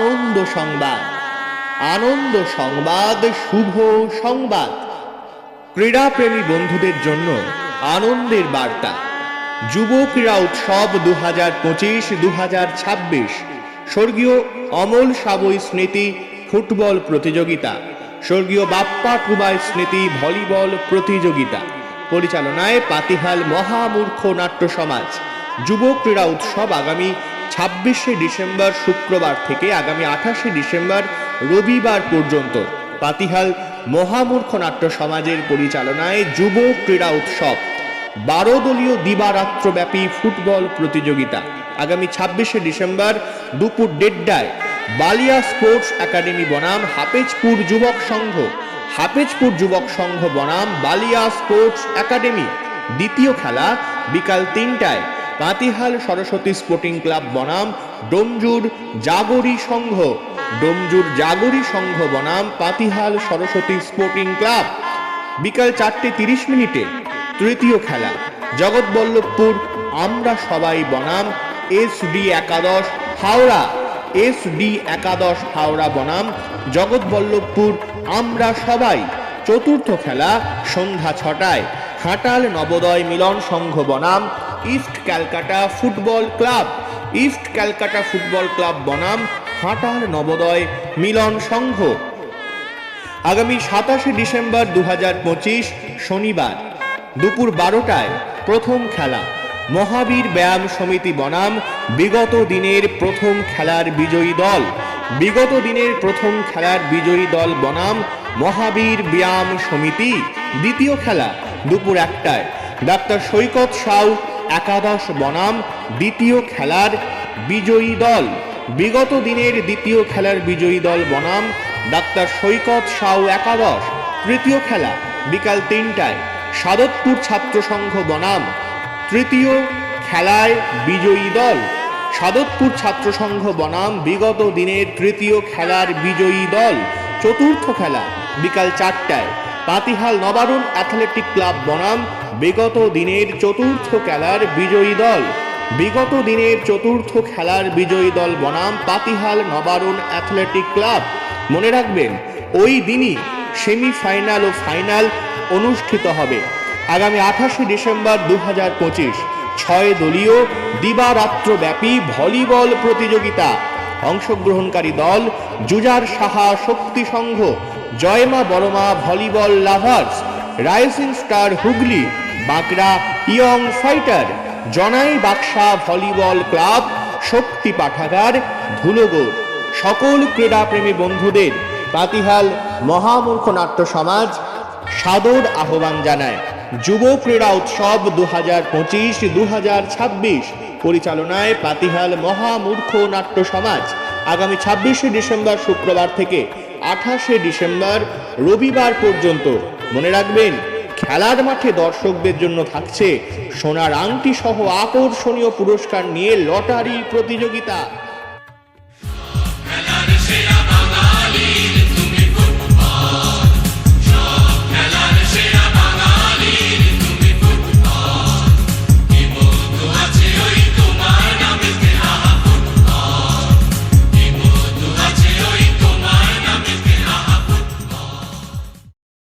আনন্দ সংবাদ। আনন্দ সংবাদ, শুভ সংবাদ। ক্রীড়াপ্রেমী বন্ধুদের জন্য আনন্দের বার্তা। যুব ক্রীড়া উৎসব 2025-2026 স্বর্গীয় অমল সাবই স্মৃতি ফুটবল প্রতিযোগিতা, স্বর্গীয় বাপ্পা টুবাই স্মৃতি ভলিবল প্রতিযোগিতা পরিচালনায় পাতিহাল মহামূর্খ নাট্য সমাজ। যুব ক্রীড়া উৎসব আগামী 26শে ডিসেম্বর শুক্রবার থেকে আগামী 28শে ডিসেম্বর রবিবার পর্যন্ত পাতিহাল মহামূর্খ নাট্য সমাজের পরিচালনায় যুব ক্রীড়া উৎসব 12 দলীয় দিবারাত্রব্যাপী ফুটবল প্রতিযোগিতা আগামী 26শে ডিসেম্বর দুপুর 1:30টায় বালিয়া স্পোর্টস একাডেমি বনাম হাফেজপুর যুবক সংঘ, হাফেজপুর যুবক সংঘ বনাম বালিয়া স্পোর্টস একাডেমি। দ্বিতীয় খেলা বিকাল 3টায় পাতিহাল সরস্বতী স্পোর্টিং ক্লাব বনাম ডোমজুর জাগরি সংঘ, ডোমজুর জাগরি সংঘ বনাম পাতিহাল সরস্বতী স্পোর্টিং ক্লাব। বিকাল 4:30 তৃতীয় খেলা জগৎবল্লভপুর আমরা সবাই বনাম SD একাদশ হাওড়া, SD একাদশ হাওড়া বনাম জগৎবল্লভপুর আমরা সবাই। চতুর্থ খেলা সন্ধ্যা 6টায় ঘাটাল নবোদয় মিলন সংঘ বনাম east Calcutta football club, east Calcutta football club বনাম ঘাটাল নবোদয় মিলন সংঘ। আগামী 27শে ডিসেম্বর 2025 শনিবার দুপুর 12টায় প্রথম খেলা মহাবীর ব্যায়াম সমিতি বনাম বিগত দিনের প্রথম খেলার বিজয়ী দল, বিগত দিনের প্রথম খেলার বিজয়ী দল বনাম মহাবীর ব্যায়াম সমিতি। দ্বিতীয় খেলা দুপুর 1টায় ডাক্তার সৈকত সাউ একাদশ বনাম দ্বিতীয় খেলার বিজয়ী দল, বিগত দিনের দ্বিতীয় খেলার বিজয়ী দল বনাম ডাক্তার সৈকত সাউ একাদশ। তৃতীয় খেলা বিকাল 3টায় সাদতপুর ছাত্র সংঘ বনাম তৃতীয় খেলায় বিজয়ী দল, সাদতপুর ছাত্র সংঘ বনাম বিগত দিনের তৃতীয় খেলার বিজয়ী দল। চতুর্থ খেলা বিকাল 4টায় পাতিহাল নবারুণ অ্যাথলেটিক ক্লাব বনাম বিগত দিনের চতুর্থ খেলার বিজয়ী দল, বিগত দিনের চতুর্থ খেলার বিজয়ী দল বনাম পাতিহাল নবারুণ অ্যাথলেটিক ক্লাব। মনে রাখবেন ওই দিনই সেমিফাইনাল ও ফাইনাল অনুষ্ঠিত হবে। আগামী 28শে ডিসেম্বর 2025 6 দলীয় দিবারাত্রব্যাপী ভলিবল প্রতিযোগিতা। অংশগ্রহণকারী দল Jujar Saha Shakti Sangha, Joyma Boroma volleyball lovers, rising star Hooghly, Bankra young fighter, Janai Baksa volleyball club, শক্তি পাঠাগার ধুলোগড়। সকল ক্রীড়াপ্রেমী বন্ধুদের পাতিহাল মহামূর্খ নাট্য সমাজ সাদর আহ্বান জানায়। যুব ক্রীড়া উৎসব 2025-2026 পরিচালনায় পাতিহাল মহামূর্খ নাট্য সমাজ আগামী 26শে ডিসেম্বর শুক্রবার থেকে 28শে ডিসেম্বর রবিবার পর্যন্ত। মনে রাখবেন খেলার মাঠে দর্শকদের জন্য থাকছে সোনার আংটি সহ আকর্ষণীয় পুরস্কার নিয়ে লটারি প্রতিযোগিতা।